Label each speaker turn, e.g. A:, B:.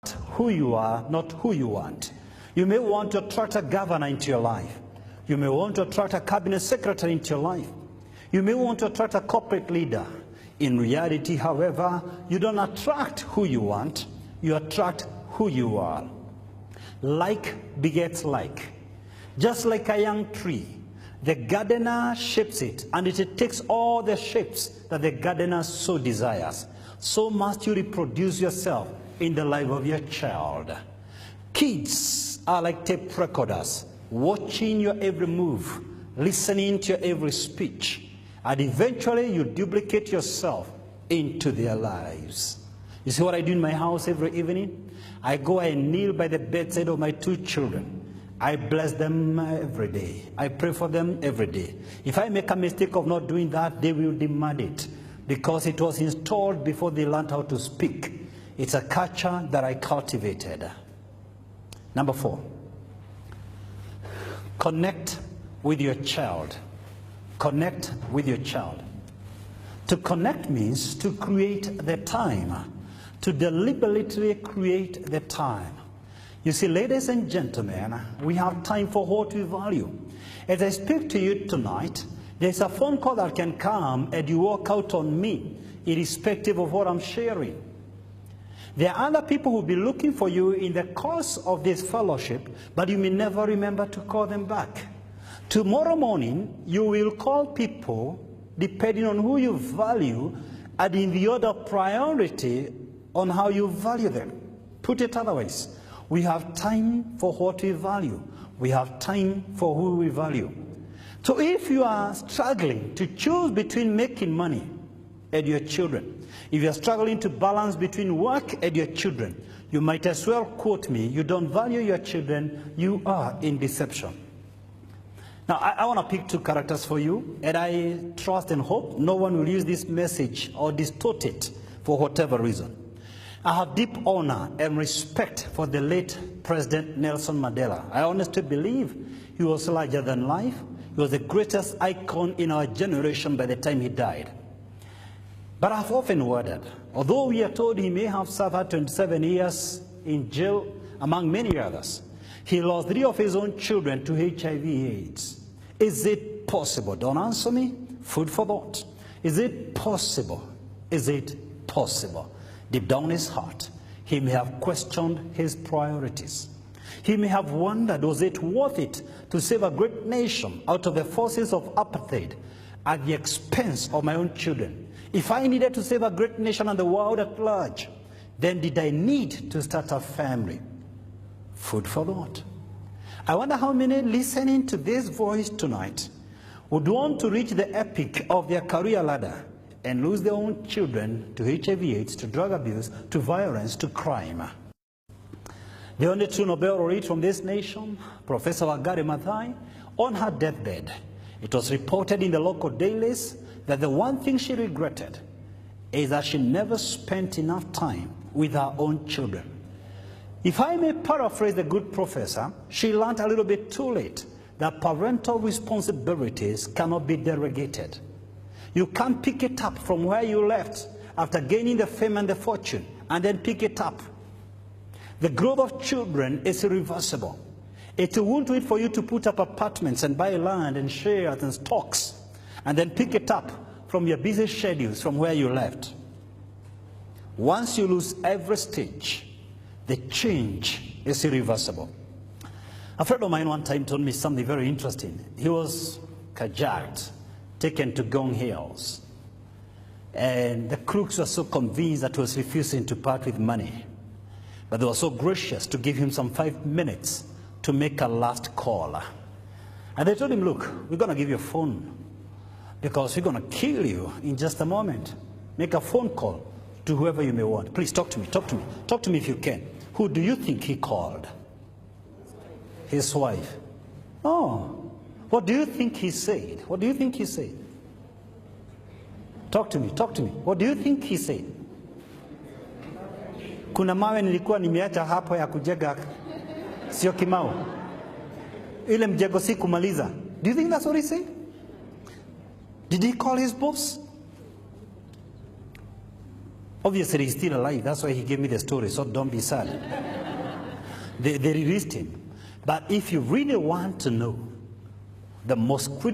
A: who you are, not who you want. You may want to attract a governor into your life. You may want to attract a cabinet secretary into your life. You may want to attract a corporate leader. In reality, however, you don't attract who you want, you attract who you are. Like begets like. Just like a young tree, the gardener shapes it, and it takes all the shapes that the gardener so desires. So must you reproduce yourself in the life of your child. Kids are like tape recorders, watching your every move, listening to your every speech, and eventually you duplicate yourself into their lives. You see what I do in my house every evening? I go and kneel by the bedside of my two children. I bless them every day. I pray for them every day. If I make a mistake of not doing that, they will demand it, because it was installed before they learned how to speak. It's a culture that I cultivated. Number 4, connect with your child. Connect with your child. To connect means to create the time, to deliberately create the time. You see, ladies and gentlemen, we have time for what we value. As I speak to you tonight, there's a phone call that can come and you walk out on me, irrespective of what I'm sharing. There are other people who will be looking for you in the course of this fellowship, but you may never remember to call them back. Tomorrow morning, you will call people depending on who you value and in the order of priority on how you value them. Put it otherwise, we have time for what we value. We have time for who we value. So if you are struggling to choose between making money and your children, if you are struggling to balance between work and your children, you might as well quote me, you don't value your children, you are in deception. Now, I want to pick 2 characters for you, and I trust and hope no one will use this message or distort it for whatever reason. I have deep honor and respect for the late President Nelson Mandela. I honestly believe he was larger than life. He was the greatest icon in our generation by the time he died. But I've often wondered, although we are told he may have suffered 27 years in jail, among many others, he lost 3 of his own children to HIV/AIDS. Is it possible? Don't answer me. Food for thought. Is it possible? Is it possible? Deep down in his heart, he may have questioned his priorities. He may have wondered, was it worth it to save a great nation out of the forces of apartheid at the expense of my own children? If I needed to save a great nation and the world at large, then did I need to start a family? Food for thought. I wonder how many listening to this voice tonight would want to reach the epic of their career ladder and lose their own children to HIV/AIDS, to drug abuse, to violence, to crime. The only true Nobel laureate from this nation, Professor Wangari Maathai, on her deathbed, it was reported in the local dailies that the one thing she regretted is that she never spent enough time with her own children. If I may paraphrase the good professor, she learned a little bit too late that parental responsibilities cannot be delegated. You can't pick it up from where you left after gaining the fame and the fortune and then pick it up. The growth of children is irreversible. It won't wait for you to put up apartments and buy land and shares and stocks and then pick it up from your busy schedules from where you left. Once you lose every stage, the change is irreversible. A friend of mine one time told me something very interesting. He was carjacked, taken to Gong Hills, and the crooks were so convinced that he was refusing to part with money. But they were so gracious to give him some 5 minutes to make a last call. And they told him, look, we're going to give you a phone because we're going to kill you in just a moment. Make a phone call to whoever you may want. Please talk to me, talk to me. Talk to me if you can. Who do you think he called? His wife. Oh, what do you think he said? What do you think he said? Talk to me, talk to me. What do you think he said? Kuna mawe nilikuwa nimeacha hapo ya kujenga, sio kimao. Ile mjengo si kumaliza. Do you think that's what he said? Did he call his boss? Obviously, he's still alive. That's why he gave me the story, so don't be sad. They released him. But if you really want to know the most critical